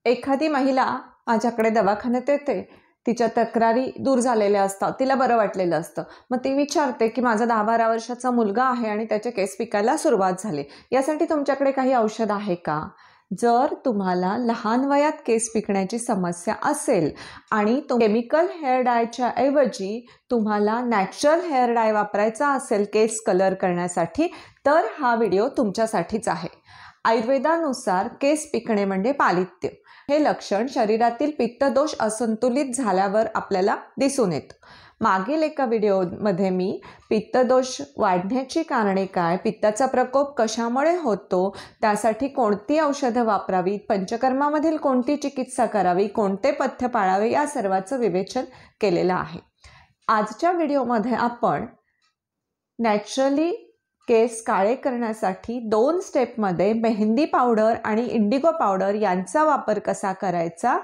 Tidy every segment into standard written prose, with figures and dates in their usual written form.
एखादी महिला माझ्याकडे दवाखान्यात येते, तिच्या तक्रारी दूर झालेल्या असतात, तिला बरं वाटलेलं असतं. मग ती विचारते की माझा 10-12 वर्षाचा मुलगा आहे आणि त्याचे केस पिकायला सुरुवात झाली, यासाठी तुमच्याकडे काही औषध आहे का? जर तुम्हाला लहान वयात केस पिकण्याची समस्या असेल आणि केमिकल हेअर डायच्या ऐवजी तुम्हाला नॅचरल हेअर डाय वापरायचा असेल केस कलर करण्यासाठी, तर हा व्हिडिओ तुमच्यासाठीच आहे. आयुर्वेदानुसार केस पिकणे म्हणजे पालित्य. हे लक्षण शरीरातील पित्तदोष असंतुलित झाल्यावर आपल्याला दिसून येतं. मागील एका व्हिडिओमध्ये मी पित्तदोष वाढण्याची कारणे काय, पित्ताचा प्रकोप कशामुळे होतो, त्यासाठी कोणती औषधं वापरावीत, पंचकर्मामधील कोणती चिकित्सा करावी, कोणते पथ्य पाळावे, या सर्वाचं विवेचन केलेलं आहे. आजच्या व्हिडिओमध्ये आपण नॅचरली केस काळे करण्यासाठी 2 स्टेपमध्ये मेहंदी पावडर आणि इंडिगो पावडर यांचा वापर कसा करायचा,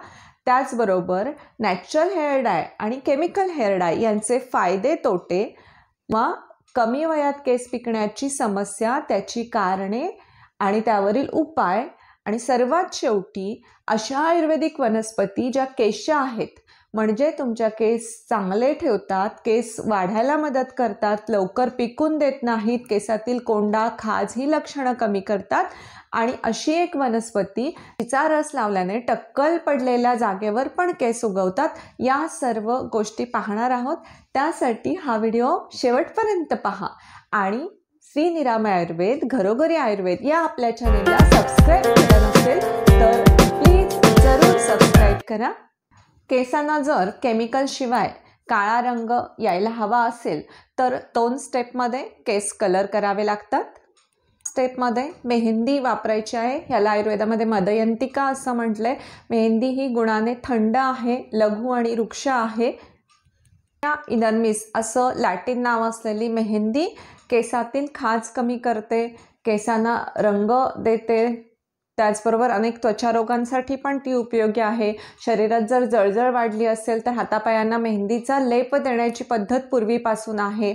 त्याचबरोबर नॅचरल हेअर डाय आणि केमिकल हेअर डाय यांचे फायदे तोटे व कमी वयात केस पिकण्याची समस्या, त्याची कारणे आणि त्यावरील उपाय, आणि सर्वात शेवटी अशा आयुर्वेदिक वनस्पती ज्या केशा आहेत, म्हणजे तुमच्या केस चांगले ठेवतात, केस वाढायला मदत करतात, लवकर पिकून देत नाहीत, केसातील कोंडा खाज ही लक्षणं कमी करतात, आणि अशी एक वनस्पती तिचा रस लावल्याने टक्कल पडलेल्या जागेवर पण केस उगवतात. या सर्व गोष्टी पाहणार आहोत. त्यासाठी हा व्हिडिओ शेवटपर्यंत पहा आणि श्री निरामय आयुर्वेद घरोघरी आयुर्वेद या आपल्या चॅनेलला सबस्क्राईब केलं नसेल तर प्लीज जरूर सबस्क्राईब करा. केसांना जर केमिकल शिवाय काळा रंग यायला हवा असेल तर 2 स्टेपमध्ये केस कलर करावे लागतात. स्टेपमध्ये मेहंदी वापरायची आहे. ह्याला आयुर्वेदामध्ये मदयंतिका असं म्हटलंय. मेहंदी ही गुणाने थंड आहे, लघु आणि वृक्ष आहे. इनर्मिस असं लॅटिन नाव असलेली मेहंदी केसातील खाज कमी करते, केसांना रंग देते, त्याचबरोबर अनेक त्वचा रोगांसाठी पण ती उपयोगी आहे. शरीरात जर जळजळ वाढली असेल तर हातापायांना मेहंदीचा लेप देण्याची पद्धत पूर्वीपासून आहे.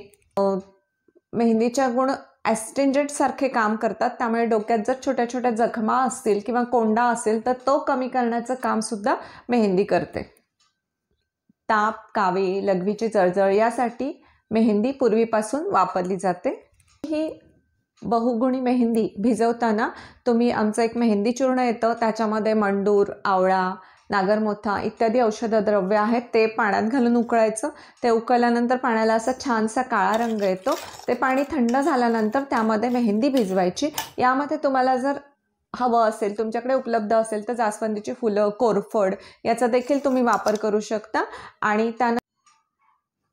मेहंदीच्या गुण ॲस्ट्रिंजंट सारखे काम करतात, त्यामुळे डोक्यात जर छोट्या छोट्या जखमा असतील किंवा कोंडा असेल तर तो कमी करण्याचं काम सुद्धा मेहंदी करते. ताप, कावीळ, लघवीची जळजळ यासाठी मेहंदी पूर्वीपासून वापरली जाते. ही बहुगुणी मेहंदी भिजवताना तुम्ही आमचं एक मेहंदी चूर्ण येतं, त्याच्यामध्ये मंडूर, आवळा, नागरमोथा इत्यादी औषधद्रव्य आहेत, ते पाण्यात घालून उकळायचं. ते उकळल्यानंतर पाण्याला असा छानसा काळा रंग येतो. ते पाणी थंड झाल्यानंतर त्यामध्ये मेहंदी भिजवायची. यामध्ये तुम्हाला जर हवं असेल, तुमच्याकडे उपलब्ध असेल तर जास्वंदीची फुलं, कोरफड याचा देखील तुम्ही वापर करू शकता. आणि त्यानंतर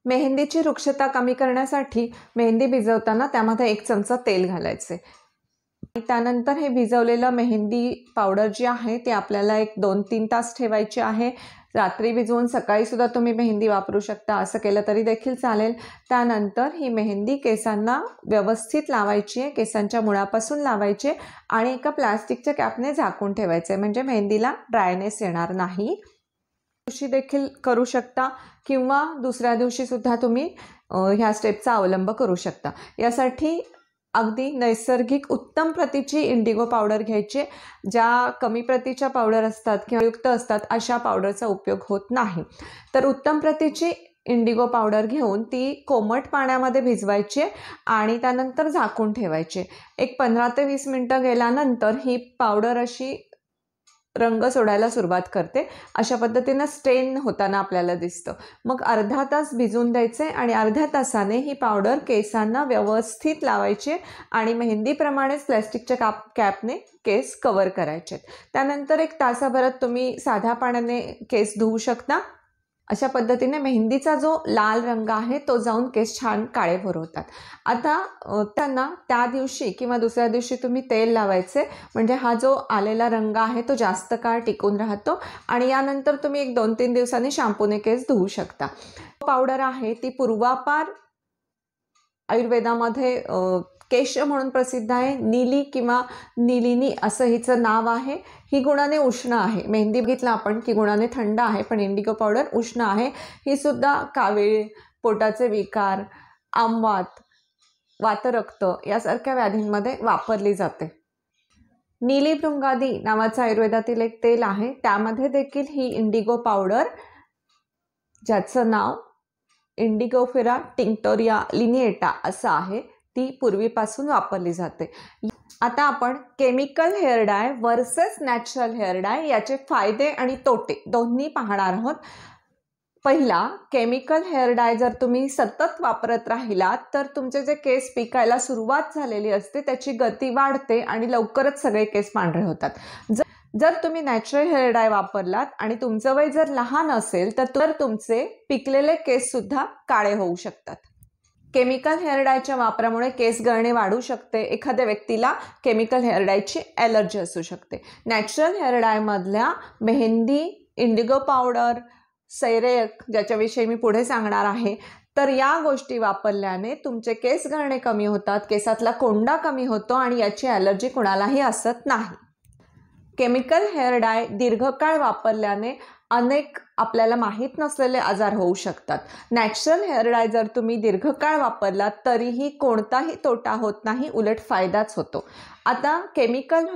मेहंदीची वृक्षता कमी करण्यासाठी मेहंदी भिजवताना त्यामध्ये 1 चमचा तेल घालायचे. त्यानंतर हे भिजवलेलं मेहंदी पावडर जी आहे ती आपल्याला 1-2-3 तास ठेवायची आहे. रात्री भिजवून सकाळी सुद्धा तुम्ही मेहंदी वापरू शकता, असं केलं तरी देखील चालेल. त्यानंतर ही मेहंदी केसांना व्यवस्थित लावायची आहे, केसांच्या मुळापासून लावायची आणि एका प्लास्टिकच्या कॅपने झाकून ठेवायचे, म्हणजे मेहंदीला ड्रायनेस येणार नाही. दिवशी देखील करू शकता किंवा दुसऱ्या दिवशी सुद्धा तुम्ही ह्या स्टेपचा अवलंब करू शकता. यासाठी अगदी नैसर्गिक उत्तम प्रतीची इंडिगो पावडर घ्यायची. ज्या कमी प्रतीच्या पावडर असतात किंवा युक्त असतात अशा पावडरचा उपयोग होत नाही. तर उत्तम प्रतीची इंडिगो पावडर घेऊन ती कोमट पाण्यामध्ये भिजवायची आणि त्यानंतर झाकून ठेवायची. एक 15 ते 20 मिनटं गेल्यानंतर ही पावडर अशी रंग सोडायला सुरुवात करते. अशा पद्धतीनं स्टेन होताना आपल्याला दिसतं. मग अर्धा तास भिजून द्यायचे आणि अर्ध्या तासाने ही पावडर केसांना व्यवस्थित लावायची आणि मेहंदीप्रमाणेच प्लॅस्टिकच्या कॅपने केस कवर करायचे. त्यानंतर 1 तासाभरात तुम्ही साध्या पाण्याने केस धुवू शकता. अशा पद्धतीने मेहंदीचा जो लाल रंग आहे तो जाऊन केस छान काळेभोर होतात. आता त्यांना त्या दिवशी किंवा दुसऱ्या दिवशी तुम्ही तेल लावायचे, म्हणजे हा जो आलेला रंग आहे तो जास्त काळ टिकून राहतो आणि यानंतर तुम्ही 1-2-3 दिवसांनी शॅम्पूने केस धुवू शकता. पावडर आहे ती पूर्वापार आयुर्वेदामध्ये केश म्हणून प्रसिद्ध आहे. नीली किंवा नीलिनी असं हिचं नाव आहे. ही गुणाने उष्ण आहे. मेहंदी बघितलं आपण की गुणाने थंड आहे, पण इंडिगो पावडर उष्ण आहे. ही सुद्धा कावीळ, पोटाचे विकार, आमवात, वातरक्त यासारख्या व्याधींमध्ये वापरली जाते. नीलीभृंगादी नावाचं आयुर्वेदातील एक तेल आहे, त्यामध्ये देखील ही इंडिगो पावडर, ज्याचं नाव इंडिगोफेरा टिंक्टोरिया लिनिएटा असं आहे, ती पूर्वीपासून वापरली जाते. आता आपण chemical hair dye versus natural hair dye याचे फायदे आणि तोटे दोन्ही पाहणार आहोत. पहिला, केमिकल हेअर डाय जर तुम्ही सतत वापरत राहिलात तर तुमचे जे केस पिकायला सुरुवात झालेली असते त्याची गती वाढते आणि लवकरच सगळे केस पांढरे होतात. जर तुम्ही नॅचरल हेअर डाय वापरलात आणि तुमचं वय जर लहान असेल तर तुमचे पिकलेले केस सुद्धा काळे होऊ शकतात. केमिकल हेअर डायच्या वापरामुळे केस गळणे वाढू शकते. एखाद्या व्यक्तीला केमिकल हेअर डायची ॲलर्जी असू शकते. नॅचरल हेअर डायमधल्या मेहंदी, इंडिगो पावडर, सैरेक, ज्याच्याविषयी मी पुढे सांगणार आहे, तर या गोष्टी वापरल्याने तुमचे केस गळणे कमी होतात, केसातला कोंडा कमी होतो आणि याची ॲलर्जी कुणालाही असत नाही. केमिकल हेअर डाय दीर्घकाळ वापरल्याने अनेक आपल्याला माहीत नसलेले आजार होऊ शकतात. नॅचरल हेअर डाय जर तुम्ही दीर्घकाळ वापरलात तरीही कोणताही तोटा होत नाही, उलट फायदाच होतो. आता केमिकल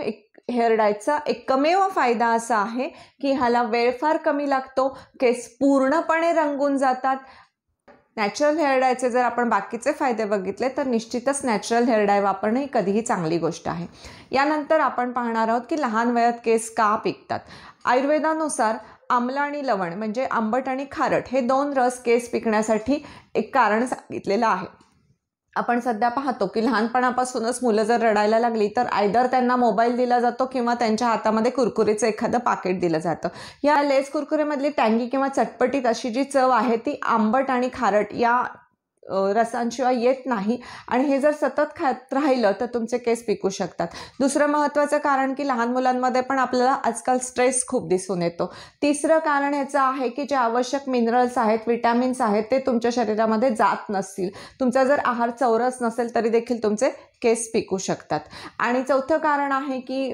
हेअर डायचा एकमेव फायदा असा आहे की ह्याला वेळ फार कमी लागतो, केस पूर्णपणे रंगून जातात. नॅचरल हेअर डायचे जर आपण बाकीचे फायदे बघितले तर निश्चितच नॅचरल हेअर डाय वापरणे ही कधीही चांगली गोष्ट आहे. यानंतर आपण पाहणार आहोत की लहान वयात केस का पिकतात. आयुर्वेदानुसार आम्ल आणि लवण म्हणजे आंबट आणि खारट हे 2 रस केस पिकण्यासाठी एक कारण सांगितलेलं आहे. आपण सध्या पाहतो की लहानपणापासूनच मुलं जर रडायला लागली तर आयदर त्यांना मोबाईल दिला जातो किंवा त्यांच्या हातामध्ये कुरकुरीचं एखादं पाकिट दिलं जातं. या लेस कुरकुरेमधली टँगी किंवा चटपटीत अशी जी चव आहे ती आंबट आणि खारट या रसांशिवाय येत नाही आणि हे जर सतत खात राहिलं तर तुमचे केस पिकू शकतात. दुसरं महत्त्वाचं कारण की लहान मुलांमध्ये पण आपल्याला आजकाल स्ट्रेस खूप दिसून येतो. तिसरं कारण ह्याचं आहे की जे आवश्यक मिनरल्स आहेत, विटॅमिन्स आहेत ते तुमच्या शरीरामध्ये जात नसतील. तुमचा जर आहार चौरस नसेल तरी देखील तुमचे केस पिकू शकतात. आणि चौथं कारण आहे की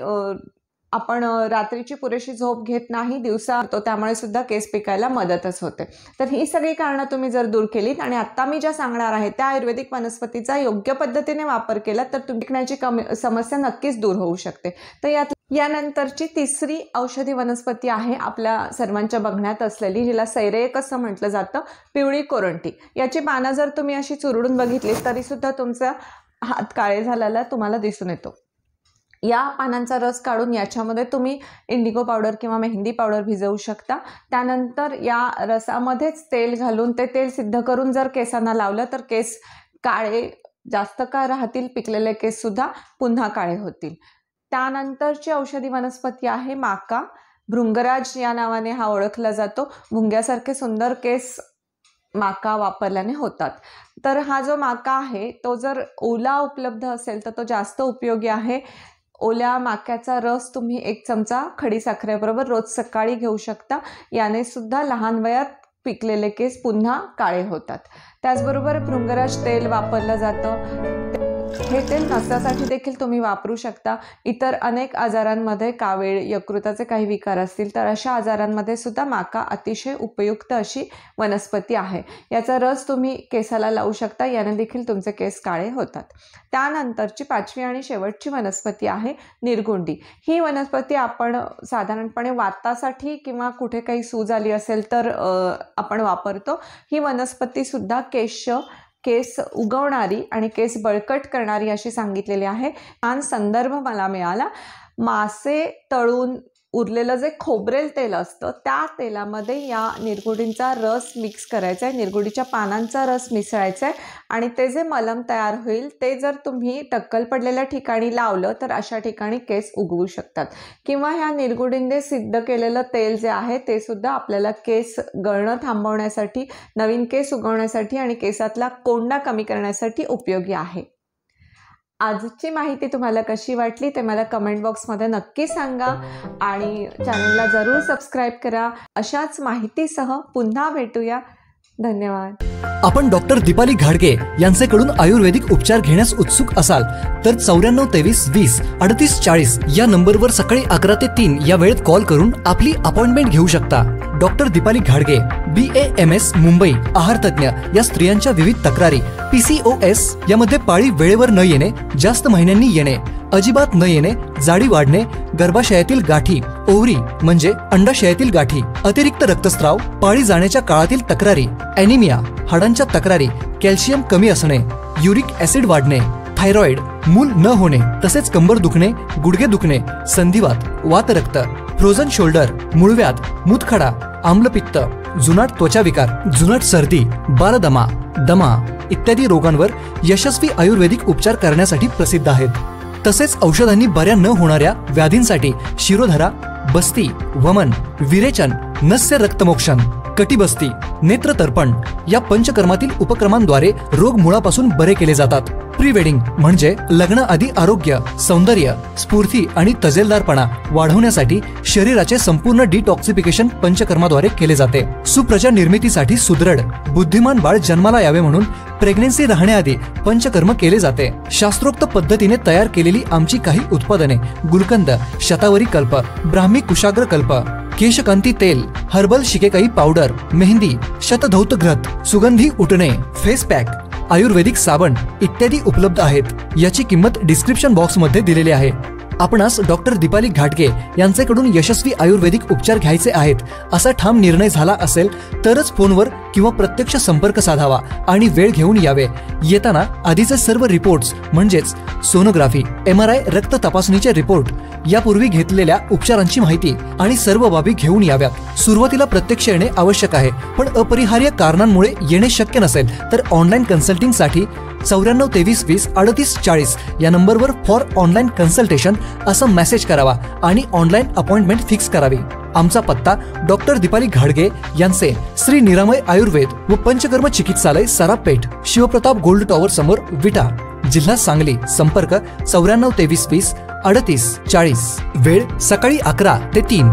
आपण रात्रीची पुरेशी झोप घेत नाही, दिवसा होतो, त्यामुळे सुद्धा केस पिकायला मदतच होते. तर ही सगळी कारणं तुम्ही जर दूर केलीत आणि आत्ता मी ज्या सांगणार आहे त्या आयुर्वेदिक वनस्पतीचा योग्य पद्धतीने वापर केला तर तुम्ही पिकण्याची समस्या नक्कीच दूर होऊ शकते. तर यानंतरची तिसरी औषधी वनस्पती आहे आपल्या सर्वांच्या बघण्यात असलेली, जिला सैरेक असं म्हटलं जातं, पिवळी कोरंटी. याची पानं जर तुम्ही अशी चुरडून बघितली तरी सुद्धा तुमचा हात काळे झालेला तुम्हाला दिसून येतो. या पानांचा रस काढून याच्यामध्ये तुम्ही इंडिगो पावडर किंवा मेहंदी पावडर भिजवू शकता. त्यानंतर या रसामध्येच तेल घालून ते तेल सिद्ध करून जर केसांना लावलं तर केस काळे जास्त काळ राहतील, पिकलेले केससुद्धा पुन्हा काळे होतील. त्यानंतरची औषधी वनस्पती आहे माका. भृंगराज या नावाने हा ओळखला जातो. भुंग्यासारखे सुंदर केस माका वापरल्याने होतात. तर हा जो माका आहे तो जर ओला उपलब्ध असेल तर तो जास्त उपयोगी आहे. ओल्या माक्याचा रस तुम्ही 1 चमचा खडीसाखरेबरोबर रोज सकाळी घेऊ शकता. याने सुद्धा लहान वयात पिकलेले केस पुन्हा काळे होतात. त्याचबरोबर भृंगराज तेल वापरलं जातं. हे तेल नसासाठी देखील तुम्ही वापरू शकता. इतर अनेक आजारांमध्ये, कावीळ, यकृताचे काही विकार असतील तर अशा आजारांमध्ये सुद्धा माका अतिशय उपयुक्त अशी वनस्पती आहे. याचा रस तुम्ही केसाला लावू शकता, याने देखील तुमचे केस काळे होतात. त्यानंतरची 5वी आणि शेवटची वनस्पती आहे निर्गुंडी. ही वनस्पती आपण साधारणपणे वातासाठी किंवा कुठे काही सूज आली असेल तर आपण वापरतो. ही वनस्पतीसुद्धा केस उगवणारी आणि केस बळकट करणारी अशी सांगितलेली आहे. छान संदर्भ मला मिळाला. मासे तळून उरलेलं जे खोबरेल तेल असतं त्या तेलामध्ये या निरगुडींचा रस मिक्स करायचा आहे, निरगुडीच्या पानांचा रस मिसळायचा आहे आणि ते जे मलम तयार होईल ते जर तुम्ही टक्कल पडलेल्या ठिकाणी लावलं तर अशा ठिकाणी केस उगवू शकतात. किंवा ह्या निरगुडींनी सिद्ध केलेलं तेल जे आहे ते सुद्धा आपल्याला केस गळणं थांबवण्यासाठी, नवीन केस उगवण्यासाठी आणि केसातला कोंडा कमी करण्यासाठी उपयोगी आहे. आजची माहिती तुम्हाला कशी वाटली ते मला कमेंट बॉक्समध्ये नक्की सांगा आणि चॅनलला जरूर सबस्क्राईब करा. अशाच माहितीसह पुन्हा भेटूया. धन्यवाद. आपण डॉक्टर दीपाली घाडगे यांच्याकडून आयुर्वेदिक उपचार घेण्यास उत्सुक असाल तर 94 23 20 38 40 या नंबरवर सकाळी 11 ते 3 या वेळेत कॉल करून आपली अपॉइंटमेंट घेऊ शकता. डॉक्टर दीपाली घाडगे, BAMS मुंबई, आहार तज्ञ. या स्त्रियांच्या विविध तक्रारी, PCOS यामध्ये पाळी वेळेवर न येणे, जास्त महिन्यांनी येणे, अजिबात न येणे, जाडी वाढणे, गर्भाशयातील गाठी, ओव्हरी म्हणजे अंडाशयातील गाठी, अतिरिक्त रक्तस्राव, पाळी जाण्याच्या काळातील तक्रारी, ॲनिमिया, हाडांच्या तक्रारी, कॅल्शियम कमी असणे, युरिक ऍसिड वाढणे, थायरॉइड, मूल न होणे, तसेच कंबर दुखणे, गुडघे दुखणे, संधिवात, वातरक्त, फ्रोझन शोल्डर, मूळव्याध, मूतखडा, आम्लपित्त, जुनाट त्वचा विकार, जुनाट सर्दी, बालदमा, दमा इत्यादी रोगांवर यशस्वी आयुर्वेदिक उपचार करण्यासाठी प्रसिद्ध आहेत. तसेच औषधांनी बऱ्या न होणाऱ्या व्याधींसाठी शिरोधरा, बस्ती, वमन, विरेचन, नस्य रक्तमोक्षण, कटिबस्ती, नेत्रतर्पण या पंचकर्मातील उपक्रमांद्वारे रोग मुळापासून बरे केले जातात. प्री वेडिंग म्हणजे लग्नाआधी आरोग्य, सौंदर्य, स्फूर्ती आणि तजेलदारपणा वाढवण्यासाठी शरीराचे संपूर्ण डिटॉक्सिफिकेशन पंचकर्माद्वारे केले जाते. सुप्रजा निर्मितीसाठी सुदृढ, बुद्धिमान बाळ जन्माला यावे म्हणून प्रेग्नेन्सी राहण्याआधी पंचकर्म केले जाते. शास्त्रोक्त पद्धतीने तयार केलेली आमची काही उत्पादने गुलकंद, शतावरी कल्प, ब्राह्मी कुशाग्र कल्प, केशकांती तेल, हर्बल शिकेकाई पावडर, मेहंदी, शतधौत घृत, सुगंधी उटणे, फेस पॅक, आयुर्वेदिक साबण इत्यादी उपलब्ध आहेत. याची किंमत डिस्क्रिप्शन बॉक्स मध्ये दिलेली आहे. आपणास डॉक्टर दीपाली घाटगे यांच्याकडून यशस्वी आयुर्वेदिक उपचार घ्यायचे आहेत असा ठाम निर्णय झाला असेल तरच फोनवर किंवा प्रत्यक्ष संपर्क साधावा आणि वेळ घेऊन यावे. येताना आधीचे सर्व रिपोर्ट्स म्हणजेच सोनोग्राफी, MRI, रक्त तपासणीचे रिपोर्ट, यापूर्वी घेतलेल्या उपचारांची माहिती आणि सर्व बाबी घेऊन याव्यात. सुरुवातीला प्रत्यक्ष येणे आवश्यक आहे, पण अपरिहार्य कारणांमुळे येणे शक्य नसेल तर ऑनलाईन कन्सल्टिंगसाठी 94 23 20 38 40 या नंबरवर फॉर ऑनलाईन कन्सल्टेशन असं मेसेज करावा आणि ऑनलाईन अपॉइंटमेंट फिक्स करावी. आमचा पत्ता डॉक्टर दीपाली घाटगे यांचे श्री निरामय आयुर्वेद व पंचकर्म चिकित्सालय, सरापेठ, शिवप्रताप गोल्ड टॉवर समोर, विटा, जिल्हा सांगली. संपर्क 94 23 20 38 40. वेळ सकाळी 11 ते 3.